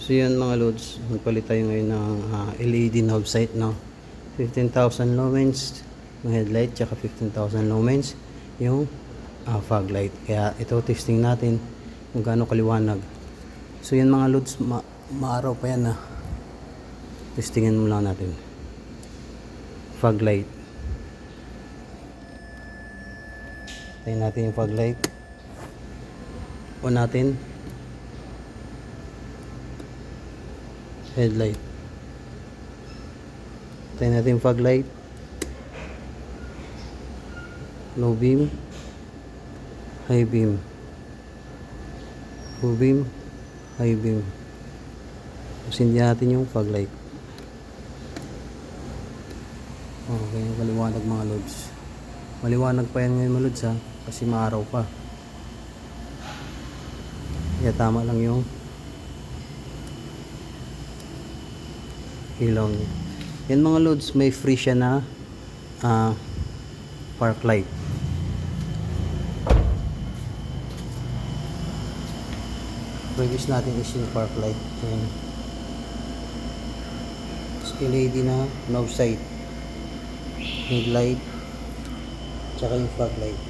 So yun mga loads, magpalit tayo ngayon ng LED knob sight, no? 15,000 lumens yung headlight, tsaka 15,000 lumens yung fog light. Kaya ito testing natin kung gaano kaliwanag. So yun mga loads, maaraw pa yan, testingin mo lang natin. Fog light. Tayo natin yung fog light. On natin. Headlight. Tayo natin yung fog light. Low beam. High beam. Low beam. High beam. Sindihan natin yung fog light. Okay, maliwanag mga loads. Maliwanag pa yan ngayon mga loads, kasi maaraw pa. Kaya tama lang yung ilaw niya. Yan mga loads, may free siya na park light. Previous natin is yung park light. Ayan. LED na knob sight, headlight, tsaka yung fog light.